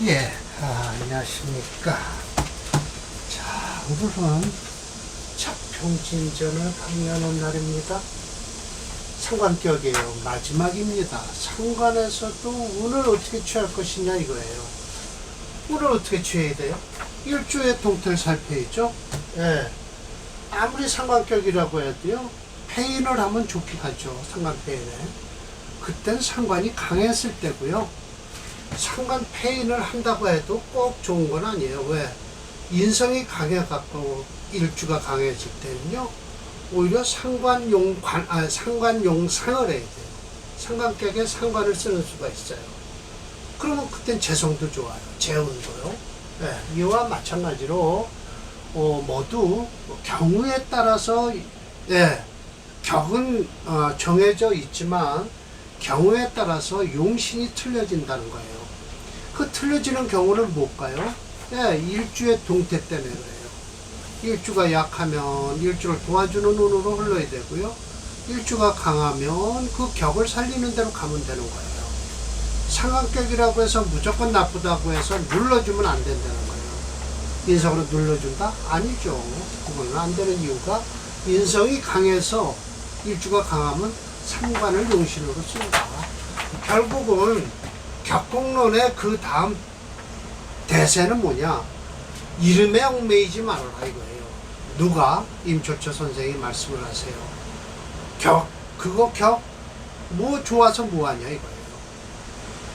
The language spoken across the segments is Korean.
예, 안녕하십니까. 자, 오늘은 자평진전을 강의하는 날입니다. 상관격이에요. 마지막입니다. 상관에서도 운을 어떻게 취할 것이냐 이거예요. 운을 어떻게 취해야 돼요? 일주의 동태를 살펴야죠. 예. 아무리 상관격이라고 해도요, 패인을 하면 좋긴 하죠. 상관패인에. 그땐 상관이 강했을 때고요. 상관 패인을 한다고 해도 꼭 좋은 건 아니에요. 왜? 인성이 강해갖고 일주가 강해질 때는요, 오히려 상관용상을 해야 돼요. 상관격에 상관을 쓰는 수가 있어요. 그러면 그땐 재성도 좋아요. 재운도요. 네, 이와 마찬가지로 모두 경우에 따라서 격은 정해져 있지만 경우에 따라서 용신이 틀려진다는 거예요. 그 틀려지는 경우는 뭘까요? 일주의 동태 때문에 그래요. 일주가 약하면 일주를 도와주는 운으로 흘러야 되고요. 일주가 강하면 그 격을 살리는 대로 가면 되는 거예요. 상관격이라고 해서 무조건 나쁘다고 해서 눌러주면 안 된다는 거예요. 인성으로 눌러준다? 아니죠. 그거는 안 되는 이유가 인성이 강해서 일주가 강하면 상관을 용신으로 쓴다. 결국은 격공론의 그 다음 대세는 뭐냐? 이름에 얽매이지 말아라 이거예요. 누가? 임초철 선생이 말씀을 하세요. 뭐 좋아서 뭐하냐 이거예요.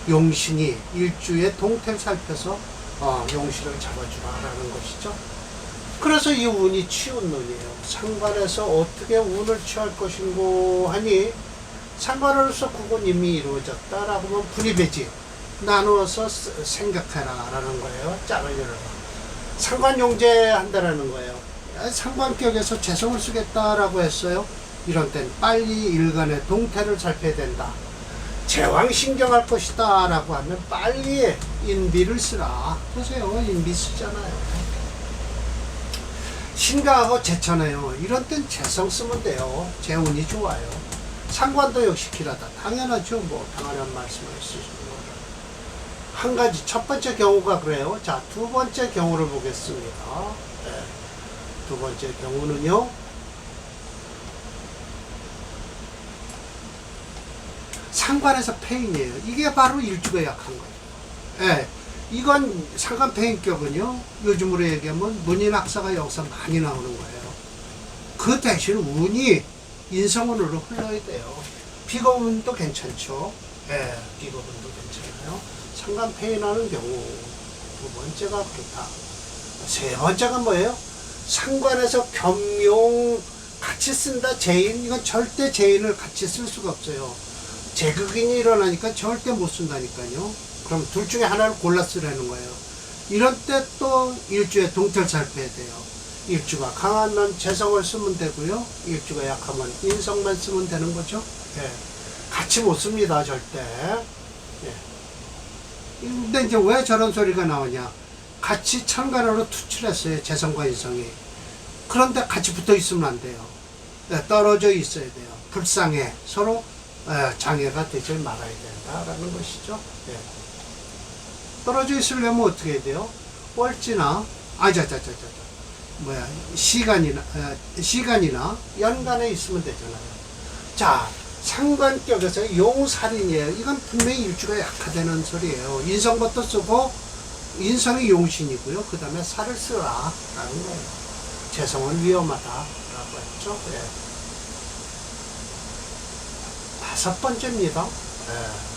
용신이 일주의 동태를 살펴서 용신을 잡아주라라는 것이죠. 그래서 이 운이 치운론이에요. 상관에서 어떻게 운을 취할 것인고 하니 상관으로서 그건 이미 이루어졌다라고 하면 분입이지. 나누어서 생각해라 라는 거예요. 짝을 열어라. 상관용제 한다라는 거예요. 상관격에서 재성을 쓰겠다라고 했어요. 이런 땐 빨리 일간의 동태를 살펴야 된다. 제왕신경할 것이다 라고 하면 빨리 인비를 쓰라. 보세요. 인비 쓰잖아요. 신강하고 제천해요. 이런 땐 재성 쓰면 돼요. 재운이 좋아요. 상관도 역시 길하다. 당연하죠. 뭐 당연한 말씀을 쓰시는 거예요. 한 가지 첫 번째 경우가 그래요. 자, 두 번째 경우를 보겠습니다. 네. 두 번째 경우는요, 상관에서 패인이에요. 이게 바로 일주가 약한 거예요. 네. 이건 상관 패인격은요, 요즘으로 얘기하면 문인학사가 여기서 많이 나오는 거예요. 그 대신 운이 인성운으로 흘러야 돼요. 비거운도 괜찮죠. 예, 비거운도 괜찮아요. 상관 패인하는 경우. 두 번째가 그렇다. 세 번째가 뭐예요? 상관에서 겸용 같이 쓴다. 재인. 이건 절대 재인을 같이 쓸 수가 없어요. 재극인이 일어나니까 절대 못 쓴다니까요. 그럼 둘 중에 하나를 골라 쓰라는 거예요. 이런 때 또 일주의 동태를 살펴야 돼요. 일주가 강한 난 재성을 쓰면 되고요. 일주가 약하면 인성만 쓰면 되는 거죠. 예. 같이 못 씁니다. 절대. 예. 근데 이제 왜 저런 소리가 나오냐? 같이 천간으로 투출했어요. 재성과 인성이. 그런데 같이 붙어 있으면 안 돼요. 예. 떨어져 있어야 돼요. 불상해. 서로 장애가 되지 말아야 된다라는 것이죠. 예. 떨어져 있으려면 어떻게 해야 돼요? 월지나 시간이나 연간에 있으면 되잖아요. 자, 상관격에서 용살인이에요. 이건 분명히 일주가 약화되는 소리예요. 인성부터 쓰고 인성이 용신이고요. 그 다음에 살을 쓰라 라는 거예요. 재성은 위험하다 라고 했죠. 예. 다섯 번째입니다. 예.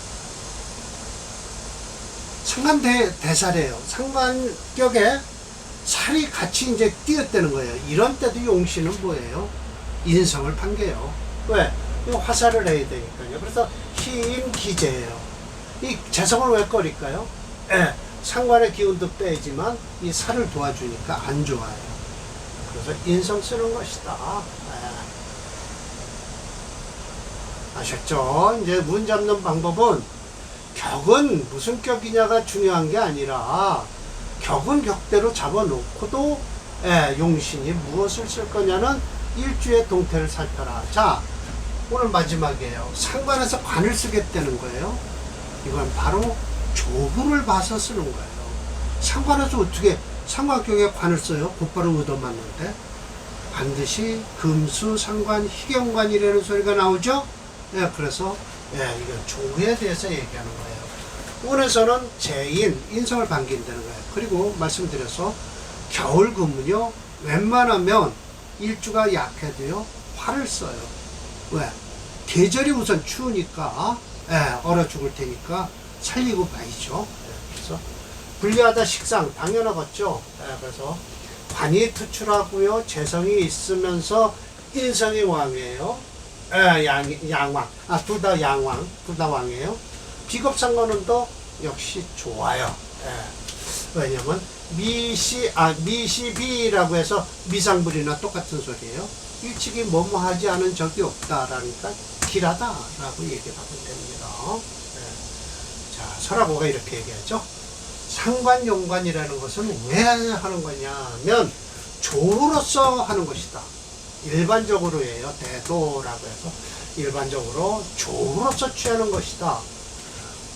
상관 대살이에요. 상관격에 살이 같이 이제 뛰었다는 거예요. 이런 때도 용신은 뭐예요? 인성을 판게요. 왜? 화살을 해야 되니까요. 그래서 힘기재예요. 이 재성을 왜 꺼릴까요? 상관의 기운도 빼지만 이 살을 도와주니까 안 좋아요. 그래서 인성 쓰는 것이다. 아셨죠? 이제 문 잡는 방법은 격은 무슨 격이냐가 중요한 게 아니라 격은 격대로 잡아놓고도 용신이 무엇을 쓸 거냐는 일주의 동태를 살펴라. 자, 오늘 마지막이에요. 상관에서 관을 쓰겠다는 거예요. 이건 바로 조부를 봐서 쓰는 거예요. 상관에서 어떻게 삼각경에 관을 써요? 곧바로 얻어맞는데 반드시 금수, 상관, 희경관이라는 소리가 나오죠? 예, 그래서 이건 조에 대해서 얘기하는 거예요. 운에서는 재인, 인성을 반긴다는 거예요. 그리고 말씀드려서 겨울금은요, 웬만하면 일주가 약해도요, 화를 써요. 왜? 계절이 우선 추우니까, 얼어 죽을 테니까 살리고 봐야죠. 그래서 불리하다 식상, 당연하겠죠. 그래서 관이 투출하고요, 재성이 있으면서 인성이 왕이에요. 양왕. 둘 다 양왕, 둘 다 왕이에요. 비겁상관운도 역시 좋아요. 왜냐면 미시비라고 해서 미상불이나 똑같은 소리예요. 일찍이 뭐뭐 하지 않은 적이 없다라니까 길하다라고 얘기하면 됩니다. 자, 설화고가 이렇게 얘기하죠. 상관용관이라는 것은 왜 하는 거냐면 조로서 하는 것이다. 일반적으로예요. 대도라고 해서 일반적으로 조로서 취하는 것이다.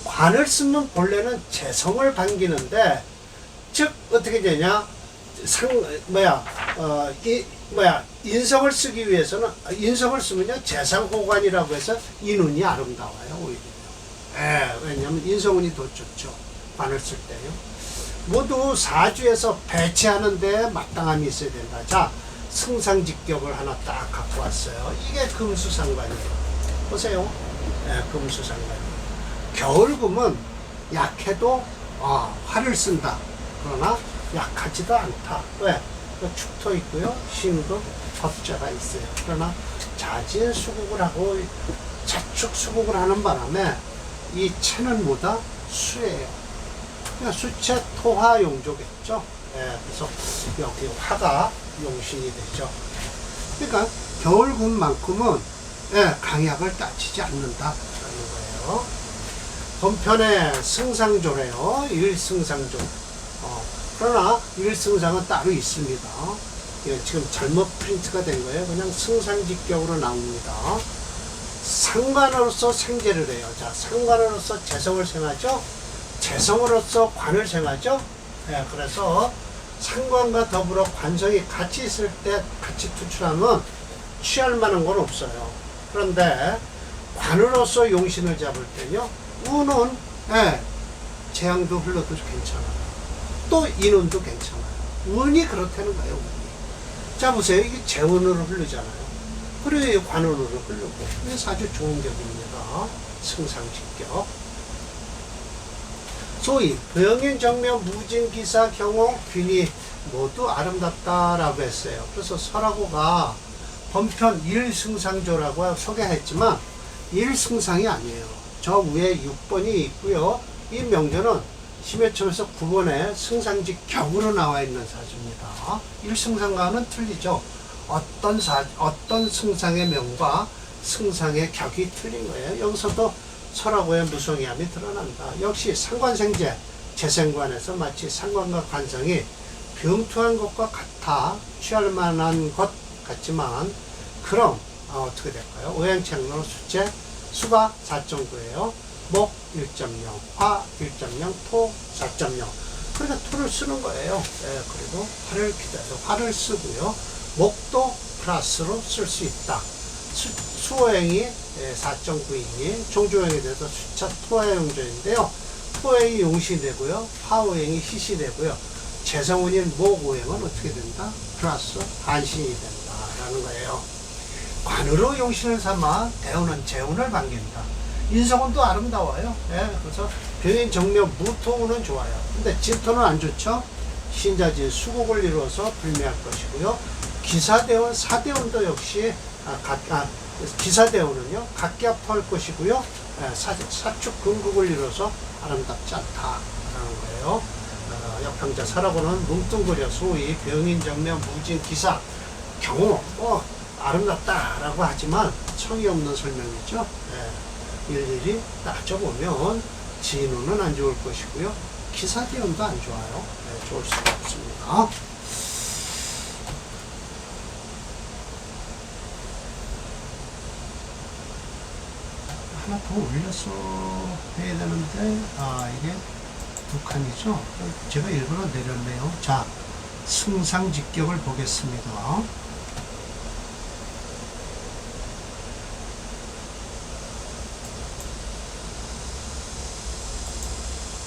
관을 쓰면 본래는 재성을 반기는데, 즉 어떻게 되냐, 인성을 쓰기 위해서는, 인성을 쓰면요 재상호관이라고 해서 인운이 아름다워요. 오히려. 왜냐하면 인성운이 더 좋죠. 관을 쓸 때요. 모두 사주에서 배치하는데 마땅함이 있어야 된다. 자, 승상직격을 하나 딱 갖고 왔어요. 이게 금수상관이에요. 보세요. 금수상관. 겨울금은 약해도 화를 쓴다. 그러나 약하지도 않다. 왜? 축토 있고요, 신금, 법자가 있어요. 그러나 자진 수국을 하고 자축 수국을 하는 바람에 이 체는 뭐다? 수예요. 그러니까 수체 토화 용조겠죠. 그래서 여기 화가 용신이 되죠. 그러니까 겨울금만큼은 강약을 따지지 않는다라는 거예요. 본편에 승상조래요. 일승상조. 그러나 일승상은 따로 있습니다. 지금 잘못 프린트가 된 거예요. 그냥 승상직격으로 나옵니다. 상관으로서 생재를 해요. 자, 상관으로서 재성을 생하죠. 재성으로서 관을 생하죠. 그래서 상관과 더불어 관성이 같이 있을 때 같이 투출하면 취할 만한 건 없어요. 그런데 관으로서 용신을 잡을 때요, 운은 재앙도 흘러도 괜찮아요. 또 인운도 괜찮아요. 운이 그렇다는 거예요. 운이. 자, 보세요. 이게 재운으로 흐르잖아요. 그리고 관운으로 흐르고. 이게 아주 좋은 격입니다. 승상직격. 소위 병인 정명 무진기사 경호 균이 모두 아름답다라고 했어요. 그래서 설화고가 본편 일승상조라고 소개했지만 일승상이 아니에요. 저 위에 6번이 있고요. 이 명제는 심해첨에서 9번에 승상직 격으로 나와 있는 사주입니다. 일승상과는 틀리죠. 어떤 승상의 명과 승상의 격이 틀린 거예요. 여기서도 설화고의 무성의함이 드러난다. 역시 상관생재, 재생관에서 마치 상관과 관성이 병투한 것과 같아 취할 만한 것 같지만, 그럼 어떻게 될까요? 오행책로 수체 수가 4.9예요. 목 1.0, 화 1.0, 토 4.0. 그러니까 토를 쓰는 거예요. 그리고 화를 기다려 화를 쓰고요. 목도 플러스로 쓸 수 있다. 수호행이 4.9이니 종조행에 대해서 수차 토화용조인데요. 토행이 용시 되고요. 화오행이 희시 되고요. 재성운인 목오행은 어떻게 된다? 플러스 한신이 된다라는 거예요. 관으로 용신을 삼아 대운은 재운을 반긴다. 인성운도 아름다워요. 그래서 병인 정명 무토운은 좋아요. 근데 진토는 안 좋죠. 신자지 수국을 이루어서 불미할 것이고요. 기사대운, 사대운도 역시 기사대운은요 각기합할 것이고요. 사축 근국을 이루어서 아름답지 않다라는 거예요. 역평자 설화고는 뭉뚱그려 소위 병인 정명 무진 기사 경우 아름답다라고 하지만 성의 없는 설명이죠. 일일이 따져보면 진운은 안 좋을 것이고요. 기사대운도 안 좋아요. 좋을 수가 없습니다. 하나 더 올려서 해야 되는데, 이게 두 칸이죠. 제가 일부러 내렸네요. 자, 승상직격을 보겠습니다.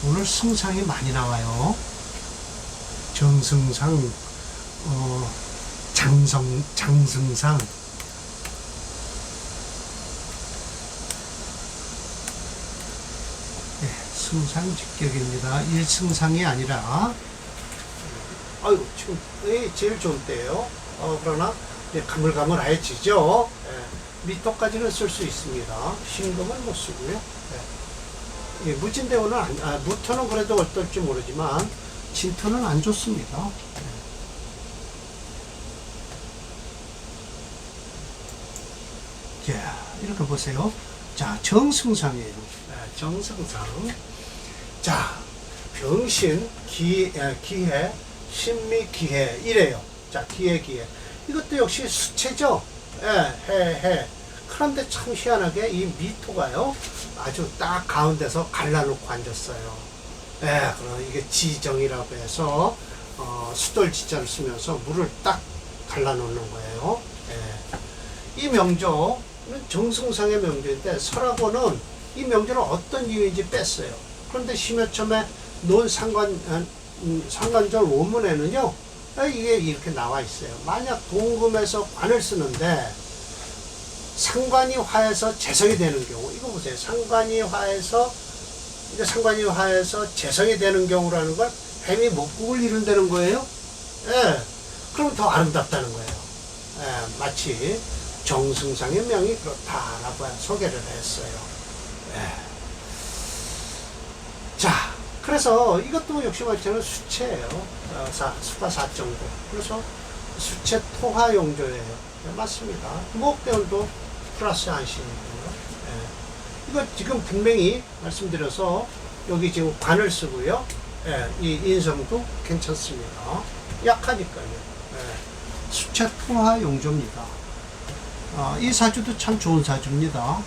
오늘 승상이 많이 나와요. 정승상, 장승상. 네, 승상직격입니다. 1승상이 아니라, 아유, 지금 제일 좋은 때예요. 그러나 가물가물해지죠. 미터까지는 쓸 수 있습니다. 신금은 못 쓰고요. 무진대우는 무토는 그래도 어떨지 모르지만 진토는 안 좋습니다. 자, 이렇게 보세요. 자, 정승상이에요. 정승상. 자, 병신, 기해, 신미, 기해 이래요. 자, 기해. 이것도 역시 수체죠. 해. 그런데 참 희한하게 이 미토가요, 아주 딱 가운데서 갈라놓고 앉았어요. 그럼 이게 지정이라고 해서, 수돌 지자를 쓰면서 물을 딱 갈라놓는 거예요. 이 명조는 정승상의 명조인데, 설하고는 이 명조는 어떤 이유인지 뺐어요. 그런데 심여첨에 논 상관절 원문에는요, 이게 이렇게 나와 있어요. 만약 동금에서 관을 쓰는데, 상관이 화해서 재성이 되는 경우, 이거 보세요. 상관이 화해서 재성이 되는 경우라는 걸 뱀이 목국을 이룬다는 거예요. 그럼 더 아름답다는 거예요. 마치 정승상의 명이 그렇다라고 소개를 했어요. 자, 그래서 이것도 역시 마찬가지로 수체예요. 수가 4.9. 그래서 수체 토화용조예요. 맞습니다. 무옥대운도 플러스 안신이고요. 이거 지금 분명히 말씀드려서 여기 지금 관을 쓰고요. 이 인성도 괜찮습니다. 약하니까요. 수체 토화 용조입니다. 이 사주도 참 좋은 사주입니다.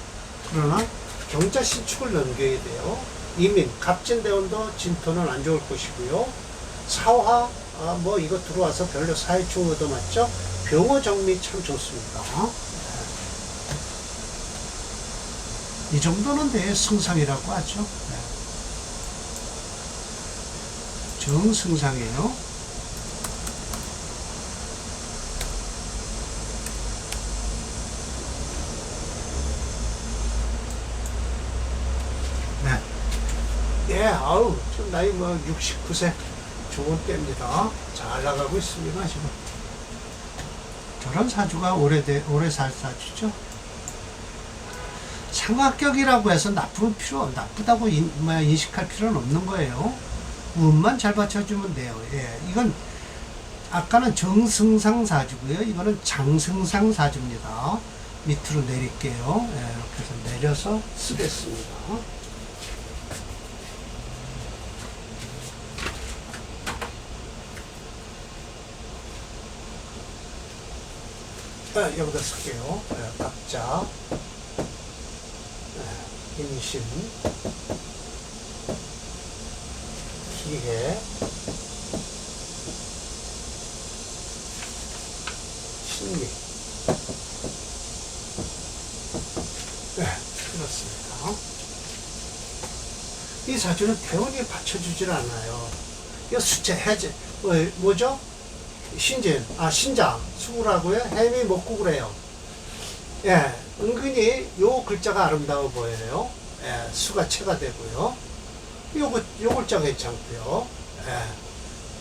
그러나 경자 신축을 넘겨야 돼요. 이민, 갑진대운도 진토는 안 좋을 것이고요. 사화, 이거 들어와서 별로 사회충 얻어맞죠? 병호정미 참 좋습니다. 이 정도는 내 승상이라고 하죠. 정승상이에요. 아우, 지금 나이 69세 좋은 때입니다. 잘 나가고 있습니다, 지금. 저런 사주가 오래 살 사주죠. 상합격이라고 해서 나쁘다고 인식할 필요는 없는 거예요. 운만 잘 받쳐주면 돼요. 이건 아까는 정승상 사주고요. 이거는 장승상 사주입니다. 밑으로 내릴게요. 이렇게 해서 내려서 쓰겠습니다. 여기다 쓸게요. 각자 인신, 기해, 신미. 그렇습니다. 이 사주는 대운이 받쳐주질 않아요. 이 수체, 해제, 뭐죠? 신장, 수구라고요? 햄이 목국을 해요. 은근히 요 글자가 아름다워 보여요. 수가 체가 되고요. 요 글자 괜찮고요.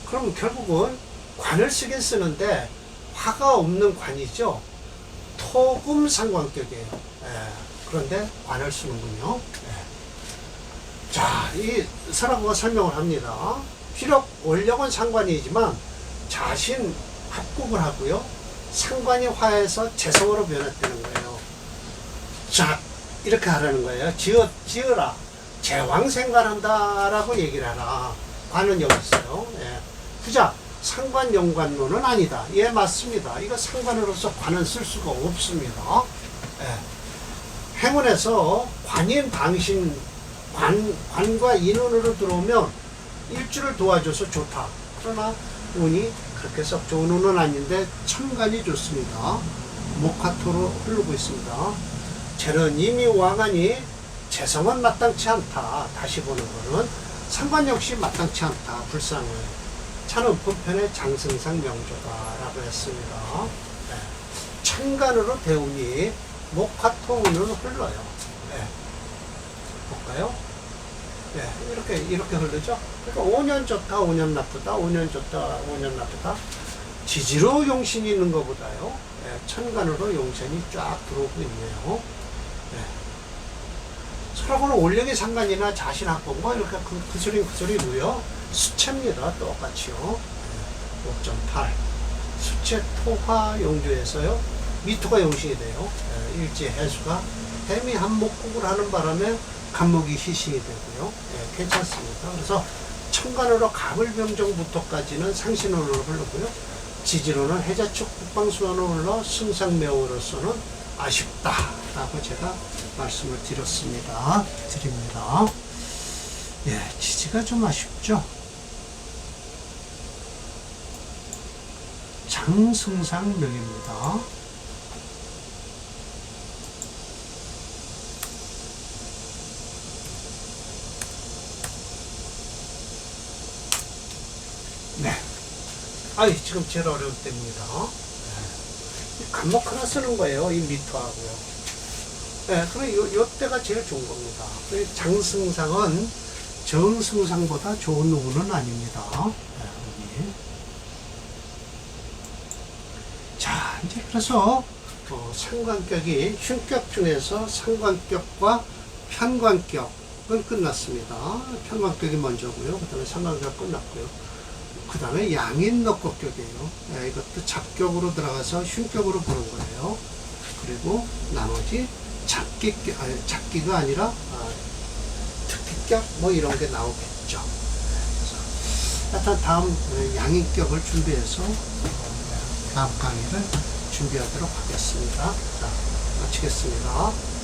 그럼 결국은 관을 쓰긴 쓰는데 화가 없는 관이죠. 토금 상관격이에요. 그런데 관을 쓰는군요. 자, 이 설하고가 설명을 합니다. 비록 원력은 상관이지만 자신 합국을 하고요. 상관이 화해서 재성으로 변했다는 거예요. 자, 이렇게 하라는 거예요. 지어라. 제왕생관한다라고 얘기를 하라. 관은 여기 있어요. 부자, 상관 연관론은 아니다. 맞습니다. 이거 상관으로서 관은 쓸 수가 없습니다. 행운에서 관인 당신, 관과 인운으로 들어오면 일주를 도와줘서 좋다. 그러나 운이 그렇게 썩 좋은 운은 아닌데 천간이 좋습니다. 목화토로 흐르고 있습니다. 재는 이미 왕하니 재성은 마땅치 않다. 다시 보는 거는 상관 역시 마땅치 않다. 불상은 차는 본편의 장승상 명조다라고 했습니다. 네. 천간으로 대운이 목화토운은 흘러요. 네. 볼까요? 네. 이렇게 흐르죠. 그러니까 5년 좋다, 5년 나쁘다, 5년 좋다, 5년 나쁘다. 지지로 용신이 있는 것보다요. 네. 천간으로 용신이 쫙 들어오고 있네요. 네. 서로는 올력의 상관이나 자신 합본과 이렇게 그 소리고요. 수채입니다. 똑같이요. 5.8. 수채 토화 용조에서요. 미토가 용신이 돼요. 일지 해수가 해미 한목국을 하는 바람에 간목이 희신이 되고요. 괜찮습니다. 그래서 천간으로 갑을병정부터까지는 상신으로 흐르고요. 지지로는 해자축 국방수원으로 흘러 승상묘로서는 아쉽다라고 제가 말씀을 드립니다. 예, 지지가 좀 아쉽죠. 장승상명입니다. 네. 지금 제일 어려울 때입니다. 네. 간목 하나 쓰는 거예요. 이 미토하고요. 네, 그럼 요 때가 제일 좋은 겁니다. 장승상은 정승상보다 좋은 운은 아닙니다. 네, 자, 이제 그래서 상관격이 흉격 중에서 상관격과 편관격은 끝났습니다. 편관격이 먼저고요. 그 다음에 상관격 끝났고요. 그 다음에 양인넉곡격이에요. 네, 이것도 잡격으로 들어가서 흉격으로 보는 거예요. 그리고 나머지 잡기가 아니라 특기격 뭐 이런 게 나오겠죠. 그래서 일단 다음 양인격을 준비해서 다음 강의를 준비하도록 하겠습니다. 자, 마치겠습니다.